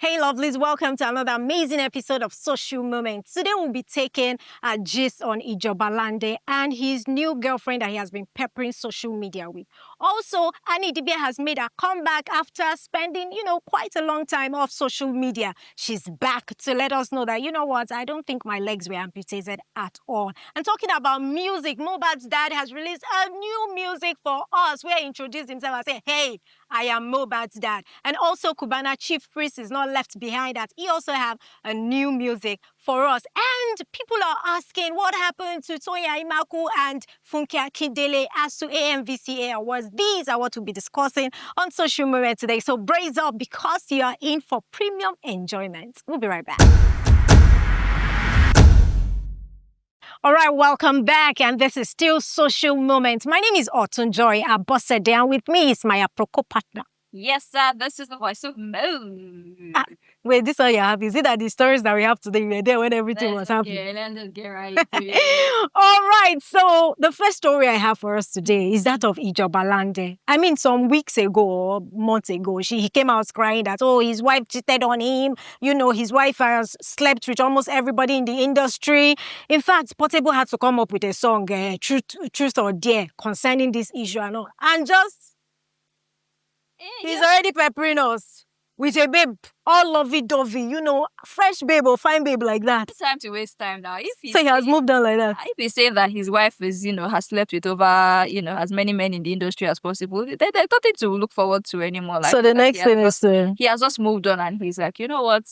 Hey lovelies, welcome to another amazing episode of Social Moments. Today we'll be taking a gist on Ijobalande and his new girlfriend that he has been peppering social media with. Also, Idibia has made a comeback after spending, quite a long time off social media. She's back to let us know that, I don't think my legs were amputated at all. And talking about music, Mohbad's dad has released a new music for us where he introduced himself and said, hey, I am Mohbad's dad. And also Cubana Chief Priest is not left behind that. He also have a new music for us. And people are asking what happened to Toya Imaku and Funke Akindele as to AMVCA awards. These are what we'll be discussing on Social Media today. So brace up because you are in for premium enjoyment. We'll be right back. All right, welcome back. And this is still Social Moments. My name is Otunjoy Abosede, and with me is my Aproko partner. Yes, sir. This is the voice of Mo. Wait, this one you have? Is it that the stories that we have today were there when everything was happening? Let's just get right to it. All right, so the first story I have for us today is that of Ijobalande. I mean, some weeks ago or months ago, he came out crying that, his wife cheated on him. His wife has slept with almost everybody in the industry. In fact, Portable had to come up with a song, Truth or Dare, concerning this issue and all. And he's already peppering us with a babe, all lovey-dovey, fresh babe or fine babe like that. It's time to waste time now. So he has moved on like that. If he say that his wife is, has slept with over, as many men in the industry as possible, there's nothing to look forward to anymore. So the next thing is... he has just moved on and he's like, you know what?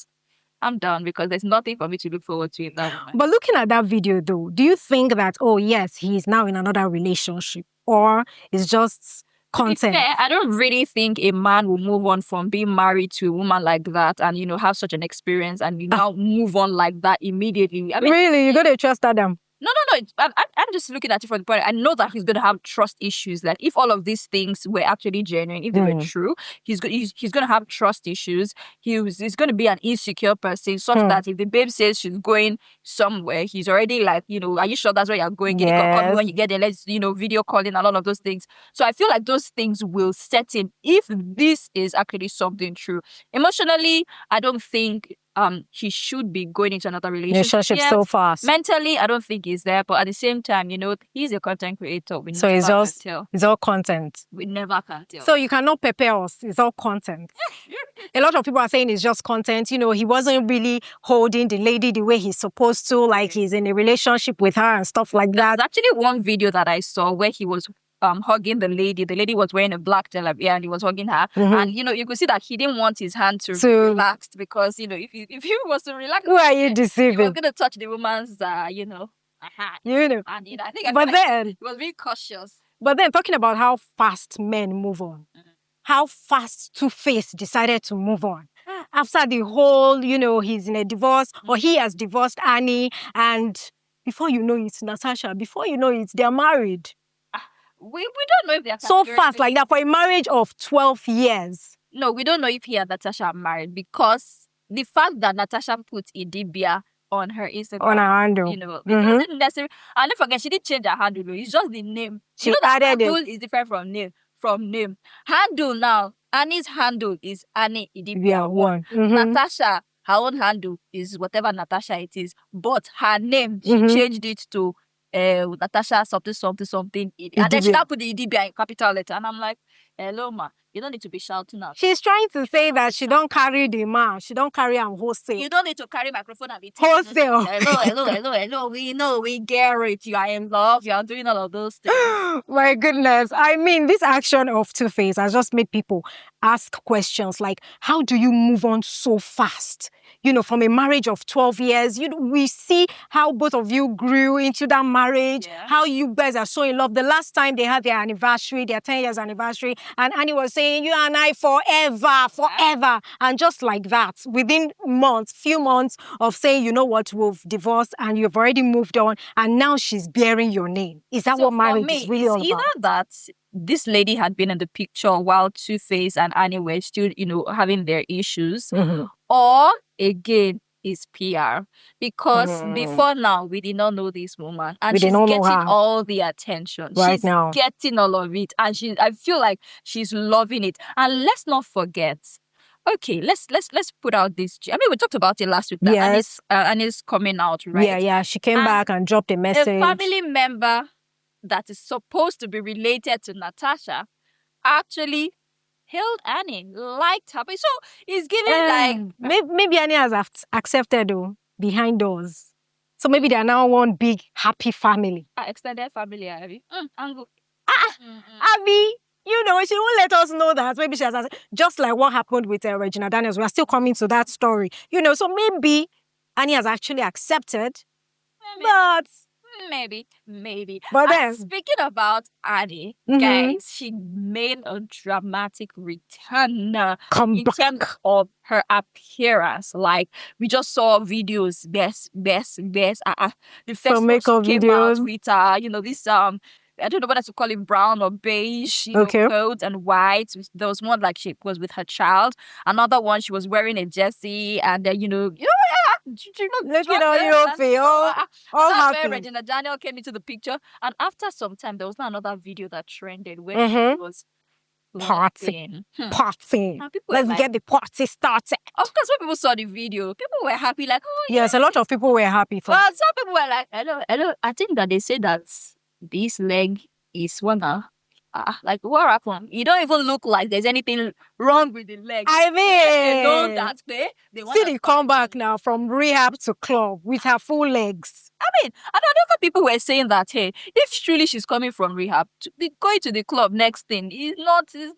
I'm done because there's nothing for me to look forward to in that moment. But looking at that video though, do you think that, yes, he's now in another relationship or it's just... content? Fair, I don't really think a man will move on from being married to a woman like that and, have such an experience and now move on like that immediately. I mean, really? You got to trust Adam? No. I'm just looking at it from the point. I know that he's going to have trust issues. Like if all of these things were actually genuine, if they were true, he's going to have trust issues. He's going to be an insecure person, such that if the babe says she's going somewhere, he's already like, are you sure that's where you're going? Yes. You can call me when you get there. Let's, video calling and all of those things. So I feel like those things will set in if this is actually something true. Emotionally, I don't think he should be going into another relationship so fast. Mentally, I don't think he's there, but at the same time, he's a content creator. So it's all content. We never can tell. So you cannot prepare us. It's all content. A lot of people are saying it's just content. He wasn't really holding the lady the way he's supposed to, like he's in a relationship with her and stuff like that. There's actually one video that I saw where he was hugging the lady. The lady was wearing a black celeb, and he was hugging her. And you could see that he didn't want his hand to relax because if he was to relax, who are you deceiving? He was gonna touch the woman's hand. And I think he was being cautious. But then talking about how fast men move on, how fast Two-Face decided to move on. After the whole, he's in a divorce or he has divorced Annie, and before you know it, Natasha, before you know it, they're married. We don't know if they're so fast like that for a marriage of 12 years. No, we don't know if he and Natasha are married because the fact that Natasha put Idibia on her Instagram, on her handle, it doesn't necessarily. And don't forget, she didn't change her handle. It's just the name. She added handle is different from name. Handle now. Annie's handle is Annie Idibia 1. Natasha, her own handle is whatever Natasha it is, but her name she changed it to. Natasha something. And then she now put the Idibia in capital letter. And I'm like, hello, ma. You don't need to be shouting out. She's trying to say that she don't carry the man. She don't carry him wholesale. You don't need to carry microphone and be wholesale. Hello. We know, we get it. You are in love. You are doing all of those things. My goodness. I mean, this action of Two-Face has just made people ask questions like, how do you move on so fast? From a marriage of 12 years, we see how both of you grew into that marriage, how you guys are so in love. The last time they had their anniversary, their 10 years anniversary, and Annie was saying, you and I forever. And just like that, within few months of saying, you know what, we've divorced and you've already moved on, and now she's bearing your name. Is that what marriage is really all about? Either that this lady had been in the picture while Two-Face and Annie were still, having their issues, or again, is PR. Because before now, we did not know this woman. And she's getting all the attention. She's getting all of it. And I feel like she's loving it. And let's not forget, okay, let's put out this. I mean, we talked about it last week. That Yes. Annie's coming out, right? Yeah. She came back and dropped a message. A family member that is supposed to be related to Natasha actually hailed Annie, liked her. So it's giving maybe Annie has accepted though behind doors. So maybe they are now one big happy family. Extended family, Abby. Abby, you know, she won't let us know that. Maybe she has, just like what happened with Regina Daniels. We are still coming to that story. You know, so maybe Annie has actually accepted. But maybe. But then, speaking about Annie, guys, she made a dramatic return in terms of her appearance. Like, we just saw videos, best. The first makeup came videos out with you know, this I don't know whether to call it brown or beige, you know, clothes and white. There was one like she was with her child. Another one she was wearing a jersey and you know, looking all happy. Regina Daniel came into the picture, and after some time, there was another video that trended where she was partying. Let's get the party started. Of course, when people saw the video, people were happy. Like, oh yes, a lot of people were happy. But some people were like, hello. I think that they say that this leg is one. Like, what happened? You don't even look like there's anything wrong with the leg. I mean, they know that they see the comeback now from rehab to club with her full legs. I mean, and other people were saying that, hey, if truly she's coming from rehab, going to the club next thing is not the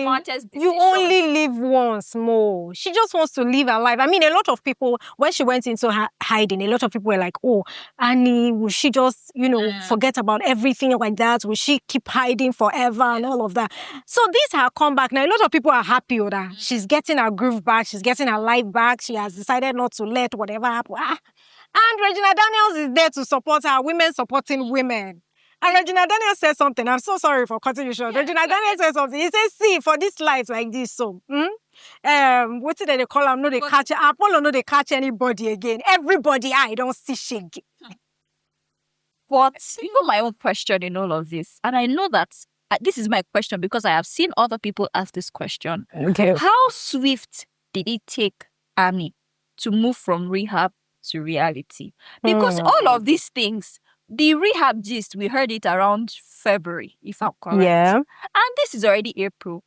smartest decision. You only live once more. She just wants to live her life. I mean, a lot of people, when she went into hiding, a lot of people were like, oh, Annie, will she just, you know, forget about everything like that? Will she keep hiding forever and all of that? So this her comeback. Now, a lot of people are happy with her. She's getting her groove back. She's getting her life back. She has decided not to let whatever happen. And Regina Daniels is there to support her, women supporting women. And Regina Daniels said something. I'm so sorry for cutting you short. Regina Daniels said something. He says, see, for this life like this, so, what did they call him? No, they catch Apollo, no, they catch anybody again. Everybody, I don't see shig. But even my own question in all of this, and I know that this is my question because I have seen other people ask this question. Okay. How swift did it take Annie to move from rehab to reality? Because all of these things, the rehab gist, we heard it around February, if I'm correct. Yeah. And this is already April.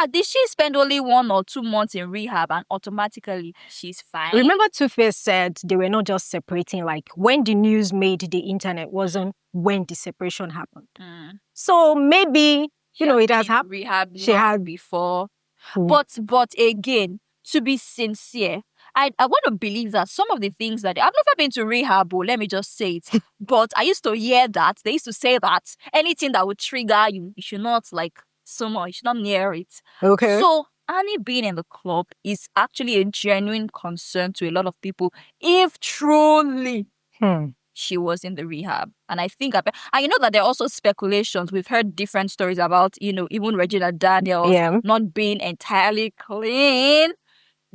Did she spend only 1 or 2 months in rehab and automatically she's fine? Remember, Two-Face said they were not just separating, like when the news made the internet wasn't when the separation happened. So maybe, you know, it has happened. Rehab she had before. But again, to be sincere, I want to believe that some of the things that I've never been to rehab, let me just say it. But I used to hear that they used to say that anything that would trigger you, you should not like someone, you should not near it. Okay. So Annie being in the club is actually a genuine concern to a lot of people if truly she was in the rehab. And I think, and you know that there are also speculations. We've heard different stories about, you know, even Regina Daniels not being entirely clean.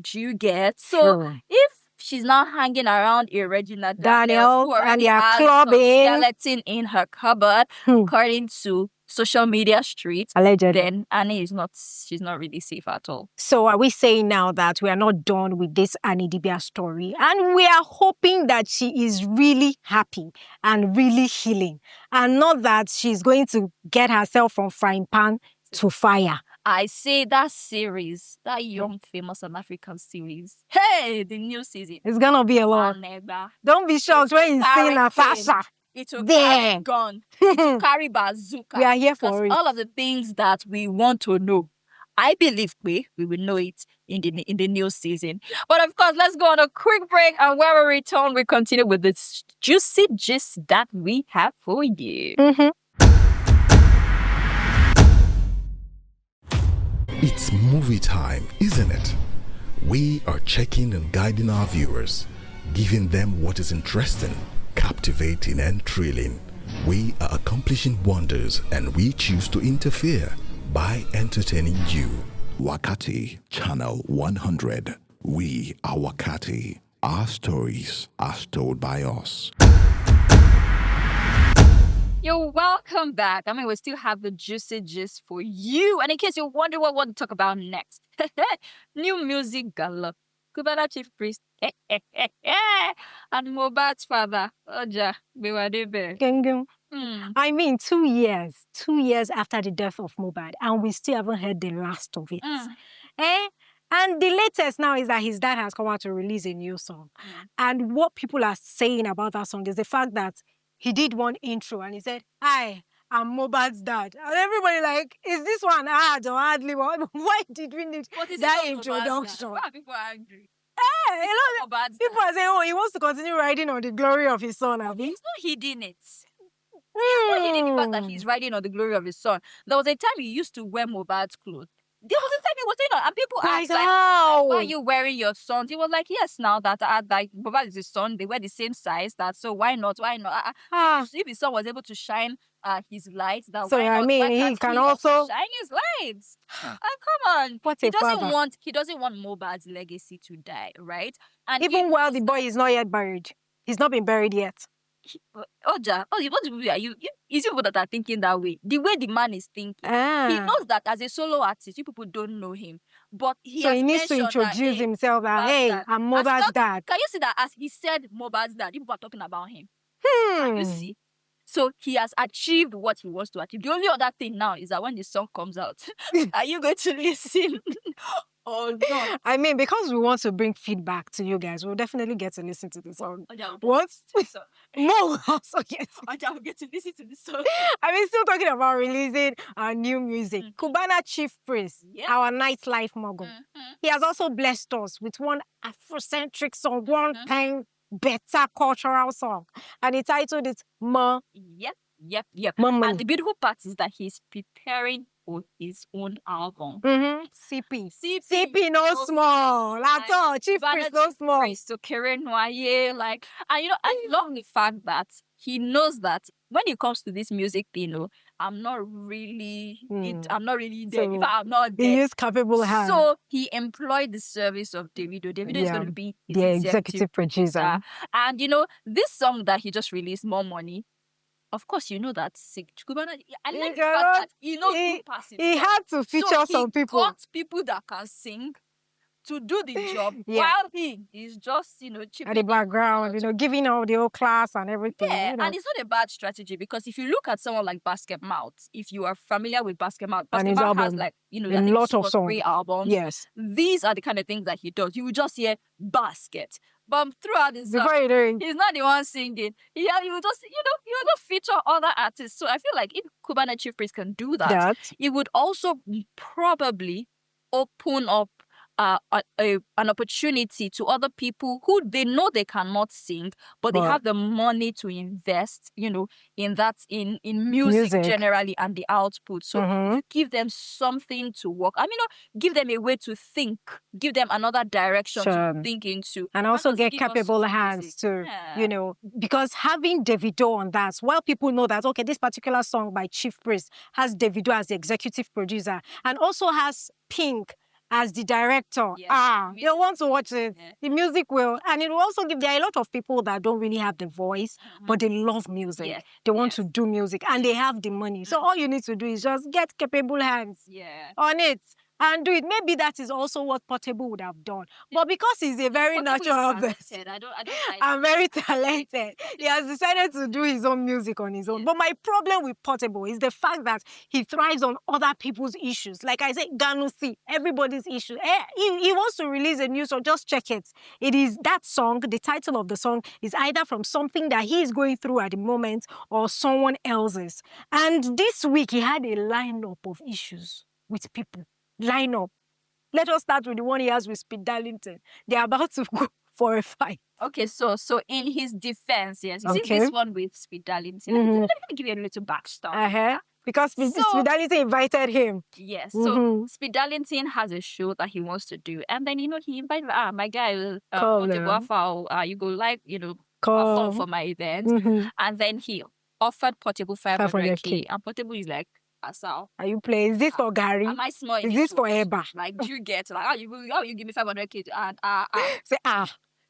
Do you get? So if she's not hanging around a Regina Daniels who already has some skeleton in her cupboard, according to social media streets, allegedly, then Annie she's not really safe at all. So are we saying now that we are not done with this Idibia story, and we are hoping that she is really happy and really healing, and not that she's going to get herself from frying pan to fire? I say that series, that Young Famous and African series, hey, the new season, it's gonna be a lot. Don't be shocked when you see Natasha. It will carry gun. It will carry bazooka. We are here for it. All of the things that we want to know, I believe we will know it in the new season. But of course, let's go on a quick break, and when we return, we continue with this juicy gist that we have for you. It's movie time, isn't it? We are checking and guiding our viewers, giving them what is interesting, captivating and thrilling. We are accomplishing wonders, and we choose to interfere by entertaining you. Wakaati, Channel 100. We are Wakaati. Our stories are told by us. You're welcome back. I mean, we still have the juicy gist for you. And in case you wonder what we want to talk about next, new music gala. Cubana Chief Priest and Mohbad's father, Oja Bewadebe. Gengem. I mean, 2 years after the death of Mohbad, and we still haven't heard the last of it. Eh? And the latest now is that his dad has come out to release a new song. And what people are saying about that song is the fact that he did one intro and he said, "Hi, I'm Mohbad's dad." And everybody like, is this one hard or hardly? Why did we need that introduction? Why are people angry? A lot of people are saying, oh, he wants to continue riding on the glory of his son. Abi? He's not hidden it. He's not hidden the fact that he's riding on the glory of his son. There was a time he used to wear Mohbad's clothes. There was a time he was doing that, and people asked, like, why are you wearing your son? He was like, yes, now that like Mohbad is his son, they wear the same size. That so why not? Why not? If his son was able to shine his lights, that so why not? I mean, he can also shine his lights. Come on, he doesn't want Mohbad's legacy to die, right? And even while the boy is not yet buried, he's not been buried yet. Oja, what people are you? It's people that are thinking that way. The way the man is thinking, he knows that as a solo artist, you people don't know him, but he needs to introduce himself. That hey, I'm Mohbad's dad. Can you see that as he said Mohbad's dad, people are talking about him? Can you see? So he has achieved what he wants to achieve. The only other thing now is that when the song comes out, are you going to listen? Oh no! I mean, because we want to bring feedback to you guys, we'll definitely get to listen to the song. What? No, also get to get to listen to the song. I mean, still talking about releasing new music. Cubana Chief Priest, our nightlife mogul. He has also blessed us with one Afrocentric song, one kind better cultural song, and he titled it "Ma." Yep. And the beautiful part is that he's preparing for his own album. CP no small. At all. Chief Priest no small. So Keren Noye, like, and I love the fact that he knows that when it comes to this music thing, I'm not really there. So I'm not there. He used capable hands. So he employed the service of Davido. Davido is going to be his the executive producer. And this song that he just released, More Money. Of course, you know that Cubana. I like the fact that he passive. He had to feature some people. He got people that can sing to do the job while he is just, at the background, giving all the whole class and everything. Yeah, and it's not a bad strategy because if you look at someone like Basket Mouth, if you are familiar with Basket Mouth has like, a lot of songs. 3 albums. Yes. These are the kind of things that he does. You will just hear Basket. But throughout this song, he's not the one singing. He will just, he will just feature other artists. So I feel like if Cubana Chief Priest can do that, it would also probably open up an opportunity to other people who they know they cannot sing, but they have the money to invest, in that in music generally and the output. So give them something to work. I mean, give them a way to think, give them another direction to think into, and also get capable hands to, because having Davido on that, while people know that this particular song by Chief Priest has Davido as the executive producer and also has Pink as the director. You'll want to watch it. The music will. And it will also there are a lot of people that don't really have the voice, but they love music. They want to do music and they have the money. So all you need to do is just get capable hands on it and do it. Maybe that is also what Portable would have done. But because he's a very natural person and very talented, he has decided to do his own music on his own. But my problem with Portable is the fact that he thrives on other people's issues. Like I said, Ganusi, everybody's issue. He wants to release a new song, just check it. It is that song, the title of the song is either from something that he is going through at the moment or someone else's. And this week he had a lineup of issues with people. Line up. Let us start with the one he has with Speed Darlington. They're about to go for a fight. Okay, so in his defense, yes, you see this one with Speed Darlington. Let me give you a little backstory. Because Speed Darlington invited him. Yes, so Speed Darlington has a show that he wants to do, and then he invited my guy. You go perform for my event, and then he offered Portable 500K, and Portable is like, Asal. Are you playing? Is this for Gary? Am I small? Is this for Eba? Like, do you get how you give me 500K and say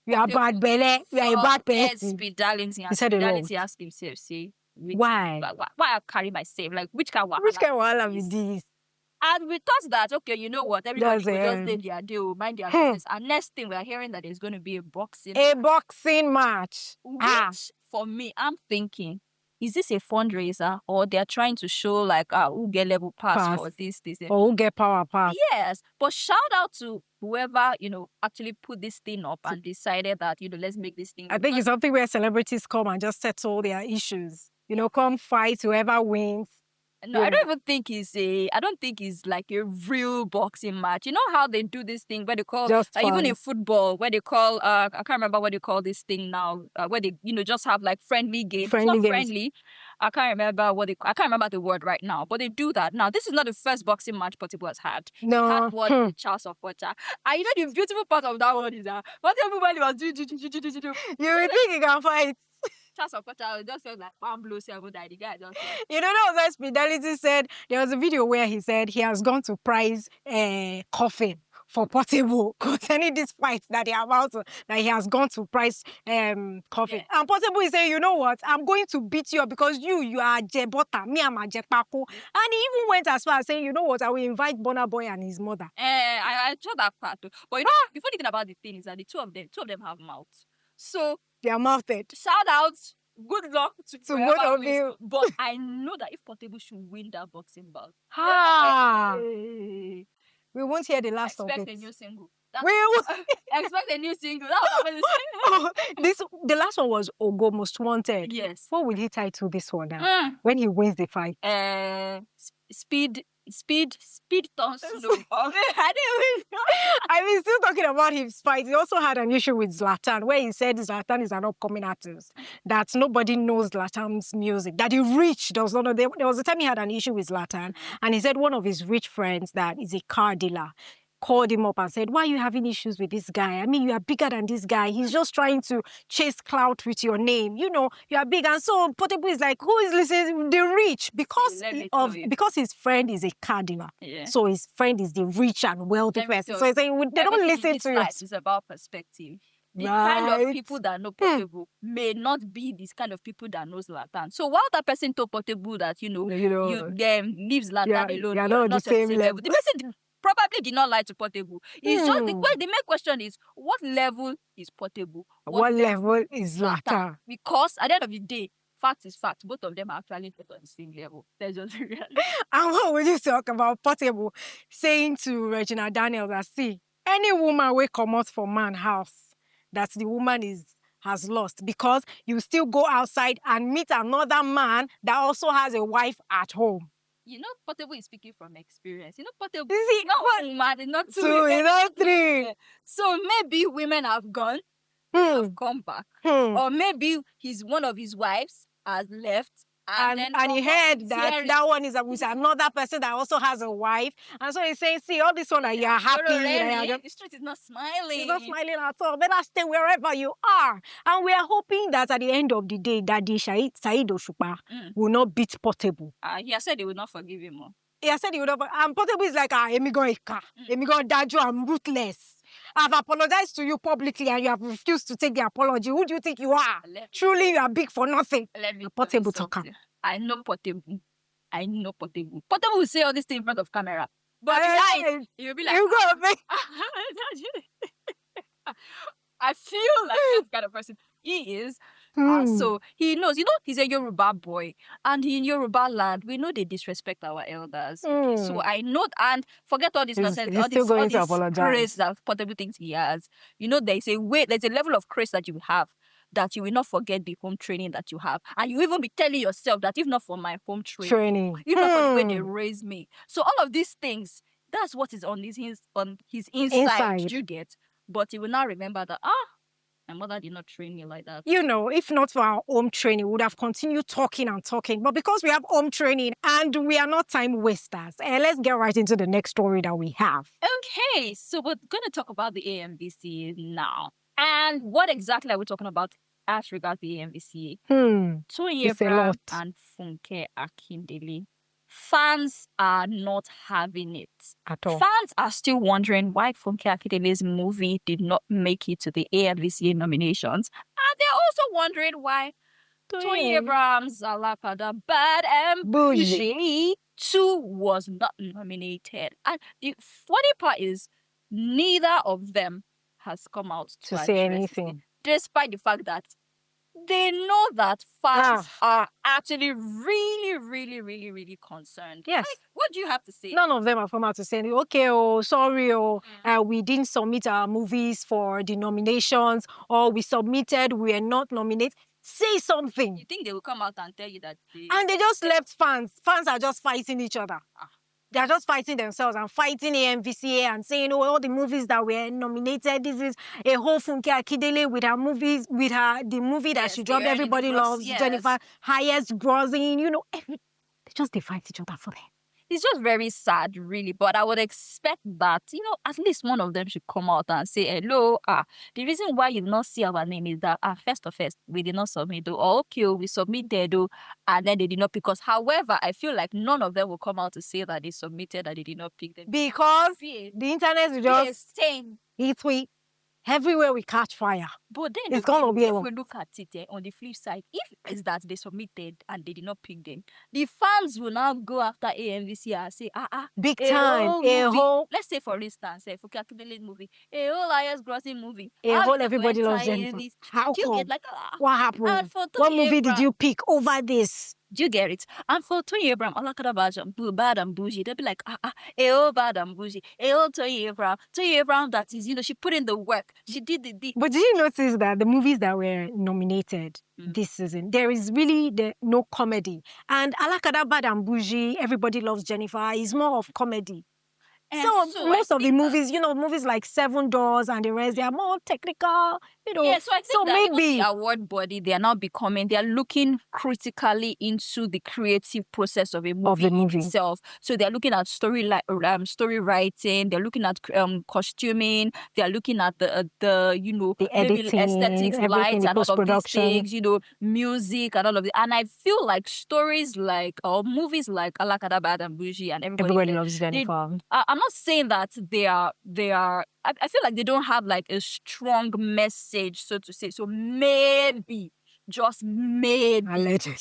you are bad belly, you are a bad person. Speed Darlington. He said it wrong. Darlington asked himself, say, Why? Why I carry myself? Like, which kind of Which kind of wahala is be this? And we thought that, okay, you know what, everybody That's will just it. do their deal, mind their business. And next thing, we're hearing that there's going to be a boxing. A boxing match. Which, for me, I'm thinking, is this a fundraiser or they're trying to show like who get level pass for this? Or who get power pass? Yes, but shout out to whoever actually put this thing up and decided that let's make this thing. I think it's something where celebrities come and just settle their issues. Come fight whoever wins. No, I don't even think I don't think it's like a real boxing match. You know how they do this thing where they call, even in football, where they call, I can't remember what they call this thing now, where they, just have like friendly games. Friendly it's not games. Friendly. I can't remember I can't remember the word right now, but they do that. Now, this is not the first boxing match Portable has had. No. He had one with Charles of Pocha. And the beautiful part of that one is that what everybody was doing. You would think you can fight. Charles of Pocha just felt like one blow, 7 died. The guy just... that Fidelity said, there was a video where he said he has gone to price coffin for Portable concerning this fight that he has gone to price coffin. Yeah. And Portable is saying, you know what, I'm going to beat you up because you are Jebota, me I'm a Jepako. And he even went as far as saying, you know what, I will invite Burna Boy and his mother. I saw that part too. But the funny thing about the thing is that the two of them have mouths. So they are mouthed. Shout out, good luck to both of you. But I know that if Portable should win that boxing bout, we won't hear the last of it. Expect a new single. Expect a new single. The last one was Ogo Most Wanted. Yes. What will he title this one now? When he wins the fight? Speed turns slow. I mean, still talking about his fight. He also had an issue with Zlatan, where he said Zlatan is an upcoming artist, that nobody knows Zlatan's music, that the rich does not know. There was a time he had an issue with Zlatan, and he said one of his rich friends that is a car dealer called him up and said, why are you having issues with this guy? I mean, you are bigger than this guy. He's just trying to chase clout with your name. You are big. And so Portable is like, who is listening? The rich. Because his friend is a car dealer. Yeah. So his friend is the rich and wealthy person. So he's saying, they don't listen to you. It's about perspective. The kind of people that know Portable may not be this kind of people that knows Zlatan. So while that person told Portable that, you leave Zlatan alone, you're not the same level. The person probably did not lie to Portable. It's just the main question is, what level is Portable? What level is Zlatan? Because at the end of the day, fact is fact. Both of them are actually on the same level. That's just the reality. And what would you talk about Portable saying to Regina Daniels that, see, any woman will come out from man's house, that the woman has lost, because you still go outside and meet another man that also has a wife at home. Portable is speaking from experience. Portable is not one man, not two. It's not three. So maybe women have gone, have come back. Or maybe one of his wives has left. And he heard that one is with another person that also has a wife. And so he's saying, see, all this one that you're happy. The street is not smiling. It's not smiling at all. Better stay wherever you are. And we are hoping that at the end of the day, Daddy Said Oshupa will not beat Portable. He has said he will not forgive him more. He has said he would not. And Portable is like, Emigo Eka. Emigo Dajo, I'm ruthless. I've apologized to you publicly and you have refused to take the apology. Who do you think you are? Truly, you are big for nothing. Portable talker. I know Portable. Portable will say all this thing in front of camera. But you'll be like, you go, babe. I feel like this kind of person. He is. So he knows, he's a Yoruba boy. And in Yoruba land, we know they disrespect our elders. So I know, and forget all this nonsense, all this craze that Portable thinks he has. There's a level of craze that you have, that you will not forget the home training that you have. And you even be telling yourself that if not for my home training. If not for the way they raised me. So all of these things, that's what is on his inside. You get. But he will not remember that, my mother did not train me like that. If not for our home training, we would have continued talking and talking. But because we have home training and we are not time wasters, let's get right into the next story that we have. Okay, so we're going to talk about the AMVCA now. And what exactly are we talking about as regards the AMVCA? Toyin Abraham and Funke Akindele. Fans are not having it at all. Fans are still wondering why Funke Akindele's movie did not make it to the AMVCA nominations. And they're also wondering why Tony Abrams, Alakada, Bad and Bougie 2 was not nominated. And the funny part is, neither of them has come out to say address anything, it, despite the fact that they know that fans are actually really, really, really, really concerned. Yes. Like, what do you have to say? None of them have come out to say, okay, sorry, we didn't submit our movies for the nominations, or we submitted, we are not nominated. Say something. You think they will come out and tell you that and they just left fans. Fans are just fighting each other. They are just fighting themselves and fighting AMVCA and saying, all the movies that were nominated, this is a whole Funke Akindele with her movies, with the movie that she dropped, Everybody Loves Jennifer, highest grossing, they just fight each other for that. It's just very sad, really. But I would expect that, at least one of them should come out and say, hello, the reason why you did not see our name is that, first, we did not submit, or okay, we submitted, and then they did not pick us. However, I feel like none of them will come out to say that they submitted and they did not pick them. Because the internet is just, everywhere we catch fire. But then, it's gonna be if we look at it on the flip side, if it's that they submitted and they did not pick them, the fans will now go after AMVC and say, big time, a whole. Let's say, for instance, for Kakudele's movie, a whole highest grossing movie, a whole Everybody Loves Jennifer. How come? What happened? What movie did you pick over this? Do you get it? And for Tony Abrams, Bad and Bougie, they'll be like, Bad and Bougie, Tony Abrams, that is, she put in the work, she did the. But did you notice that the movies that were nominated this season, there is really no comedy. And Alakada, Bad and Bougie, Everybody Loves Jennifer is more of comedy. So most of the movies, movies like Seven Doors and the rest, they are more technical, Yeah, so I think that maybe the award body, they are looking critically into the creative process of a movie, itself. So they're looking at story writing, they're looking at costuming, they're looking at the editing, aesthetics, lights, and all of these things, music and all of it. And I feel like stories like, or movies like Alakada, Bad and Bougie and Everybody Loves Jennifer. I'm not saying that they are. I feel like they don't have like a strong message, so to say. So maybe, just maybe, allegedly.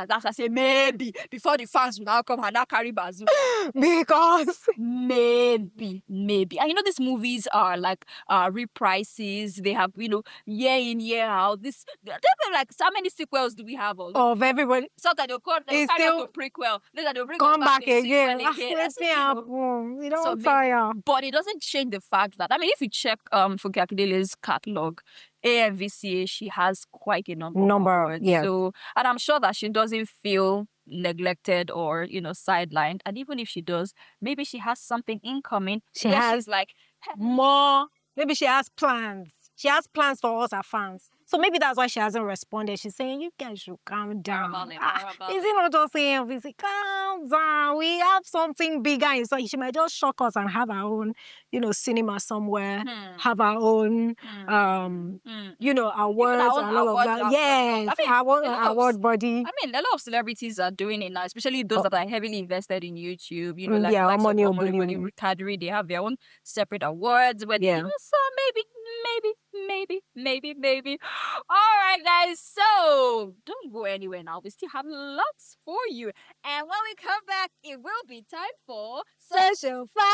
That's I say maybe before the fans will now come and now carry bazoo. Because maybe, and these movies are like reprises. They have year in year out. They're like, so many sequels do we have of Everybody? Sometimes they'll call them a prequel. Then they'll bring come back again. We don't fire. But it doesn't change the fact that if you check Funke Akindele's catalog, AMVCA, she has quite a number of awards. Yeah. So, and I'm sure that she doesn't feel neglected or sidelined. And even if she does, maybe she has something incoming. She has like more. Maybe she has plans. She has plans for us, our fans. So maybe that's why she hasn't responded. She's saying, you guys should calm down. Is it not just saying, obviously, calm down. We have something bigger inside. She might just shock us and have our own, cinema somewhere. Have our own, awards and all of that. Yes, award body. A lot of celebrities are doing it now, especially those that are heavily invested in YouTube. Like Money Kadri, they have their own separate awards. So maybe. All right, guys. So don't go anywhere now. We still have lots for you. And when we come back, it will be time for Social Fight.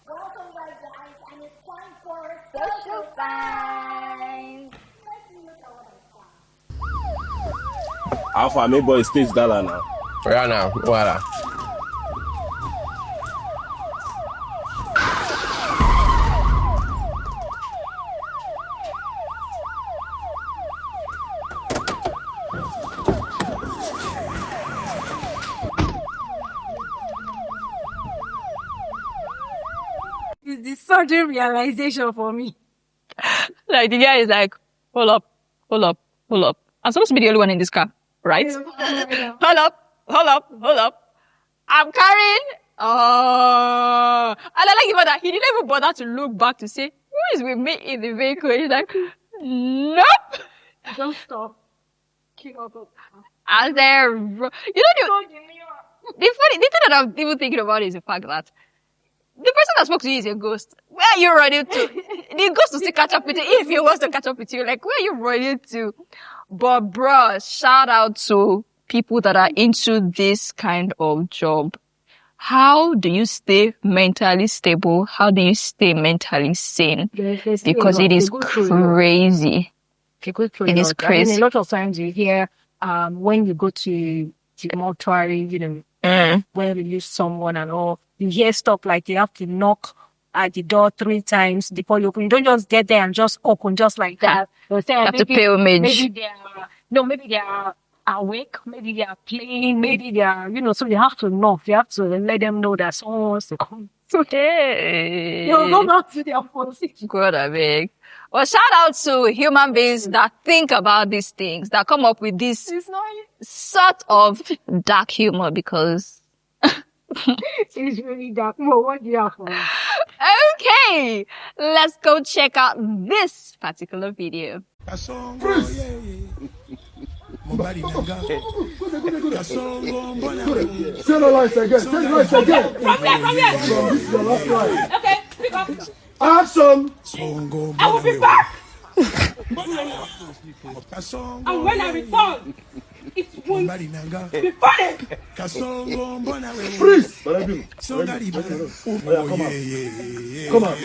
Welcome back, guys, and it's time for Social Fight. Alpha, my boy, States Gala now. Yeah, now, voila. It's the sudden realization for me. Like the guy is like, hold up. I'm supposed to be the only one in this car, right? Hold up. I'm carrying. Oh, and I like even that he didn't even bother to look back to say who is with me in the vehicle. He's like, nope. Don't stop. And there, the thing that I'm even thinking about is the fact that the person that spoke to you is a ghost. Where are you running to? The ghost will still catch up with you if he wants to catch up with you. Like, where are you running to? But bruh, shout out to people that are into this kind of job. How do you stay mentally stable? How do you stay mentally sane? Because it is crazy. It is crazy. A lot of times you hear when you go to the mortuary, you know, when you lose someone and all, you hear stuff like you have to knock at the door 3 times before you open. You don't just get there and just open just like that. They'll say, You have to pay homage. maybe they are awake, maybe they are playing, maybe they are, you know, so you have to knock. You have to let them know that someone wants to come. So they'll go back to their phone. God, I beg. Well, shout out to human beings that think about these things, that come up with this sort of dark humor, because It's really dark. Well, what do you have for us? okay, let's go check out this particular video. Okay, pick up. Action! I will be back! And when I return, it won't be funny! Freeze! Come on.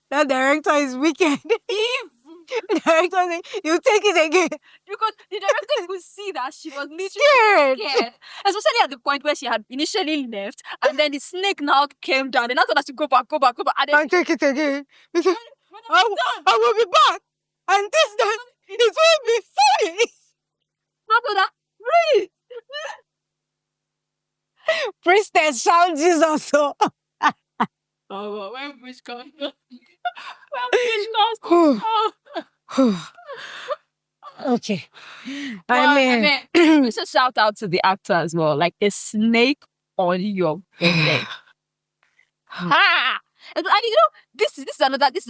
That director is wicked. The director said, you take it again. Because the director could see that she was literally scared. Especially at the point where she had initially left, and then the snake now came down, and I told her to go back. And then And take it again. He said, I will be back. And this time, it will be funny. I told her, breathe. Priestess shout Jesus. So. Oh, when which comes? Okay. I I mean, it's a shout out to the actor as well. Like a snake on your head. Ha! And you know, this is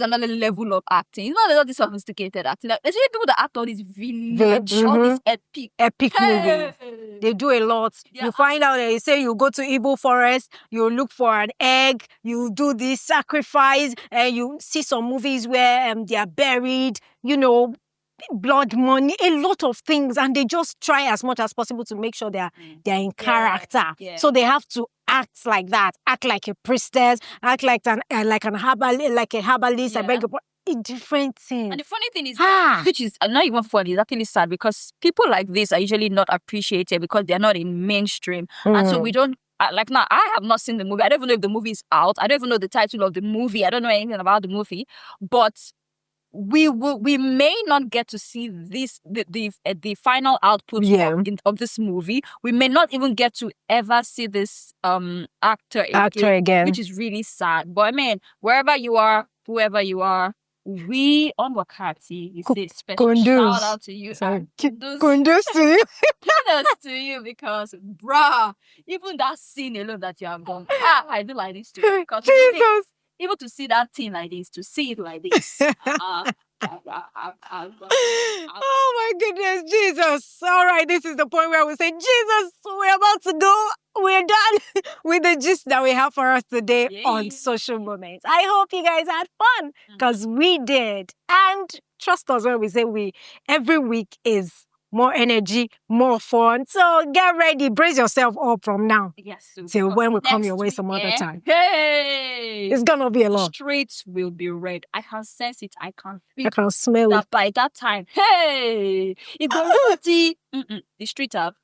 another level of acting. It's not this sophisticated acting. Like, especially people that act all these village, all these epic movies. They do a lot. Yeah. You find out that you say you go to Igbo forest, you look for an egg, you do this sacrifice, and you see some movies where they are buried, you know, blood money, a lot of things, and they just try as much as possible to make sure they're in character. Yeah. So they have to act like that, act like a priestess, act like a herbalist. Yeah. I beg your pardon. A different thing. And the funny thing is, that, which is not even funny, it's actually sad, because people like this are usually not appreciated because they're not in mainstream. And so we don't, like now, I have not seen the movie. I don't even know if the movie is out. I don't even know the title of the movie. I don't know anything about the movie. But we may not get to see the final output of this movie. We may not even get to ever see this actor again, which is really sad. But I mean, wherever you are, whoever you are, we on Wakaati, you say special shout out to you. Kundus to you. Kudos to you, because bruh, even that scene alone that you have done, I do like this too. Because Jesus. Even to see that thing like this, to see it like this. Oh my goodness, Jesus. All right, this is the point where we say, Jesus, we're about to go. We're done with the gist that we have for us today on Social Moments. I hope you guys had fun, because we did. And trust us when we say every week is more energy, more fun. So get ready, brace yourself up from now. Yes. Till when we come your way some other time. Hey! It's gonna be a lot. Streets will be red. I can sense it. I can feel I can smell that it. by that time. Hey! It's going to the streets have